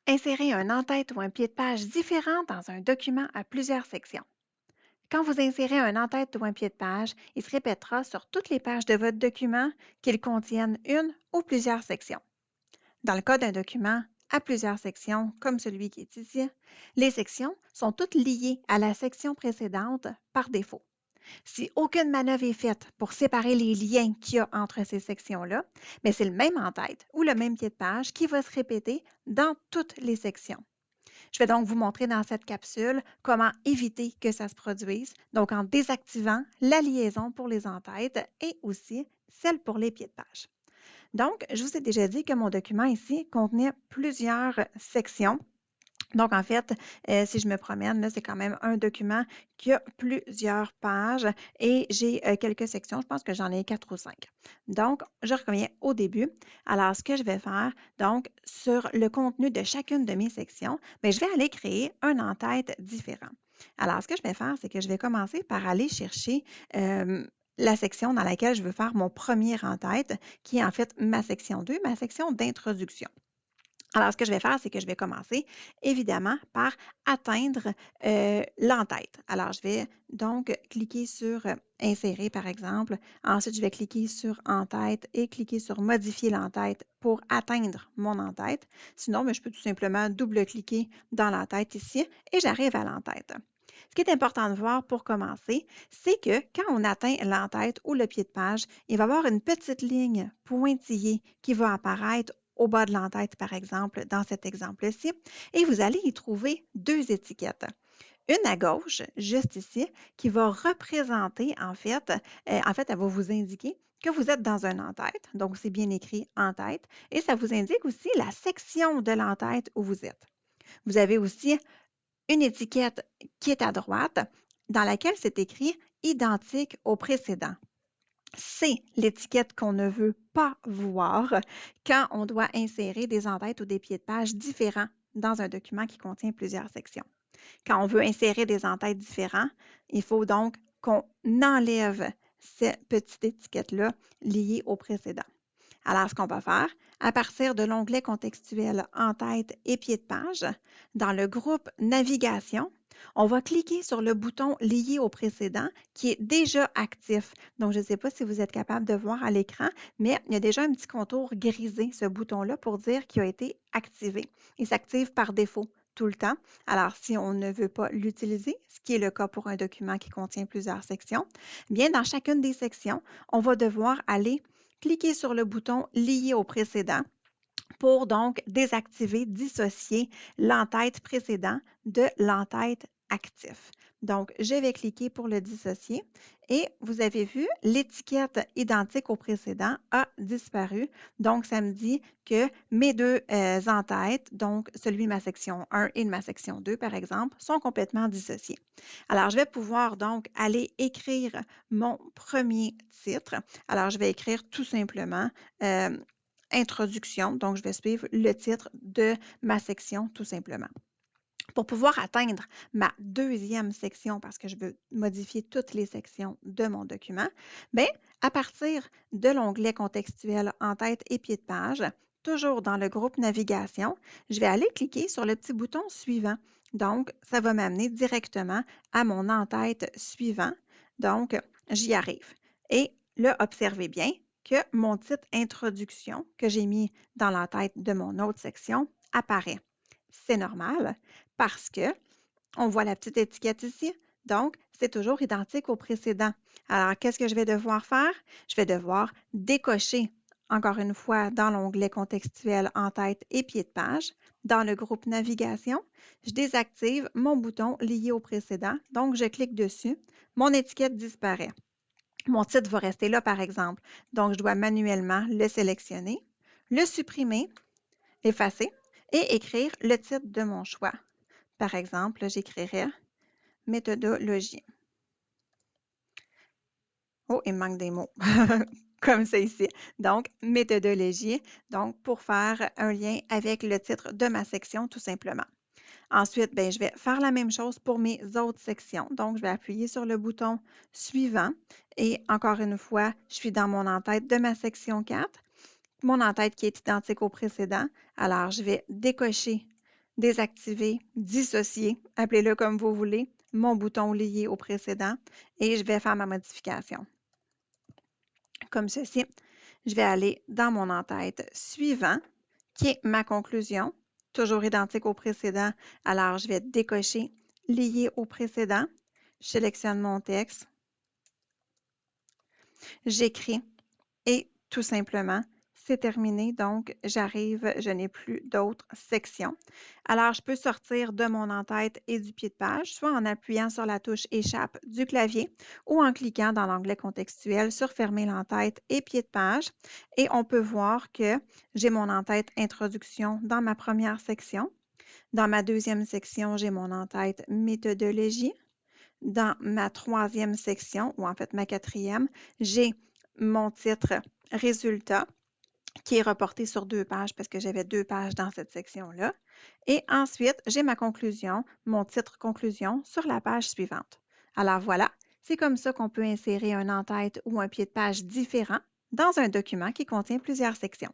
Insérez un en-tête ou un pied de page différent dans un document à plusieurs sections. Quand vous insérez un en-tête ou un pied de page, il se répétera sur toutes les pages de votre document qu'ils contiennent une ou plusieurs sections. Dans le cas d'un document à plusieurs sections, comme celui qui est ici, les sections sont toutes liées à la section précédente par défaut. Si aucune manœuvre est faite pour séparer les liens qu'il y a entre ces sections-là, mais c'est le même en-tête ou le même pied de page qui va se répéter dans toutes les sections. Je vais donc vous montrer dans cette capsule comment éviter que ça se produise, donc en désactivant la liaison pour les en-têtes et aussi celle pour les pieds de page. Donc, je vous ai déjà dit que mon document ici contenait plusieurs sections. Donc, en fait, si je me promène, là, c'est quand même un document qui a plusieurs pages et j'ai quelques sections. Je pense que j'en ai 4 ou 5. Donc, je reviens au début. Alors, ce que je vais faire, donc, sur le contenu de chacune de mes sections, bien, je vais aller créer un en-tête différent. Alors, ce que je vais faire, c'est que je vais commencer par aller chercher la section dans laquelle je veux faire mon premier en-tête, qui est en fait ma section 2, ma section d'introduction. Alors, ce que je vais faire, c'est que je vais commencer, évidemment, par atteindre l'en-tête. Alors, je vais donc cliquer sur Insérer, par exemple. Ensuite, je vais cliquer sur En-tête et cliquer sur Modifier l'en-tête pour atteindre mon en-tête. Sinon, je peux tout simplement double-cliquer dans l'en-tête ici et j'arrive à l'en-tête. Ce qui est important de voir pour commencer, c'est que quand on atteint l'en-tête ou le pied de page, il va y avoir une petite ligne pointillée qui va apparaître au bas de l'en-tête, par exemple, dans cet exemple-ci, et vous allez y trouver deux étiquettes. Une à gauche, juste ici, qui va représenter, en fait, elle va vous indiquer que vous êtes dans un en-tête, donc c'est bien écrit en-tête, et ça vous indique aussi la section de l'en-tête où vous êtes. Vous avez aussi une étiquette qui est à droite, dans laquelle c'est écrit identique au précédent. C'est l'étiquette qu'on ne veut pas voir quand on doit insérer des en-têtes ou des pieds de page différents dans un document qui contient plusieurs sections. Quand on veut insérer des en-têtes différents, il faut donc qu'on enlève cette petite étiquette-là liée au précédent. Alors, ce qu'on va faire, à partir de l'onglet contextuel En-tête et pied de page, dans le groupe Navigation, on va cliquer sur le bouton lié au précédent qui est déjà actif. Donc, je ne sais pas si vous êtes capable de voir à l'écran, mais il y a déjà un petit contour grisé, ce bouton-là, pour dire qu'il a été activé. Il s'active par défaut tout le temps. Alors, si on ne veut pas l'utiliser, ce qui est le cas pour un document qui contient plusieurs sections, bien, dans chacune des sections, on va devoir aller cliquez sur le bouton lié au précédent pour donc désactiver, dissocier l'en-tête précédent de l'en-tête actif. Donc, je vais cliquer pour le dissocier et vous avez vu, l'étiquette identique au précédent a disparu. Donc, ça me dit que mes deux en-têtes, donc celui de ma section 1 et de ma section 2, par exemple, sont complètement dissociés. Alors, je vais pouvoir donc aller écrire mon premier titre. Alors, je vais écrire tout simplement Introduction. Donc, je vais suivre le titre de ma section tout simplement. Pour pouvoir atteindre ma deuxième section, parce que je veux modifier toutes les sections de mon document, bien, à partir de l'onglet contextuel En-tête et pied de page, toujours dans le groupe Navigation, je vais aller cliquer sur le petit bouton Suivant. Donc, ça va m'amener directement à mon en-tête suivant. Donc, j'y arrive. Et là, observez bien que mon titre Introduction que j'ai mis dans l'en-tête de mon autre section apparaît. C'est normal parce que on voit la petite étiquette ici. Donc, c'est toujours identique au précédent. Alors, qu'est-ce que je vais devoir faire? Je vais devoir décocher, encore une fois, dans l'onglet contextuel En-tête et pied de page. Dans le groupe Navigation, je désactive mon bouton lié au précédent. Donc, je clique dessus. Mon étiquette disparaît. Mon titre va rester là, par exemple. Donc, je dois manuellement le sélectionner, le supprimer, effacer et écrire le titre de mon choix. Par exemple, j'écrirais méthodologie. Oh, il me manque des mots, comme ça ici. Donc, méthodologie, donc pour faire un lien avec le titre de ma section, tout simplement. Ensuite, bien, je vais faire la même chose pour mes autres sections. Donc, je vais appuyer sur le bouton suivant et encore une fois, je suis dans mon en-tête de ma section 4, mon en-tête qui est identique au précédent. Alors, je vais décocher désactiver, dissocier, appelez-le comme vous voulez, mon bouton lié au précédent et je vais faire ma modification. Comme ceci, je vais aller dans mon en-tête suivant, qui est ma conclusion, toujours identique au précédent. Alors, je vais décocher lié au précédent. Je sélectionne mon texte. J'écris et tout simplement, c'est terminé. Donc, j'arrive, je n'ai plus d'autres sections. Alors, je peux sortir de mon en-tête et du pied de page, soit en appuyant sur la touche Échappe du clavier ou en cliquant dans l'onglet contextuel sur Fermer l'en-tête et pied de page. Et on peut voir que j'ai mon en-tête Introduction dans ma première section. Dans ma deuxième section, j'ai mon en-tête Méthodologie. Dans ma troisième section, ou en fait ma quatrième, j'ai mon titre Résultat qui est reporté sur 2 pages parce que j'avais 2 pages dans cette section-là. Et ensuite, j'ai ma conclusion, mon titre Conclusion sur la page suivante. Alors voilà, c'est comme ça qu'on peut insérer un en-tête ou un pied de page différent dans un document qui contient plusieurs sections.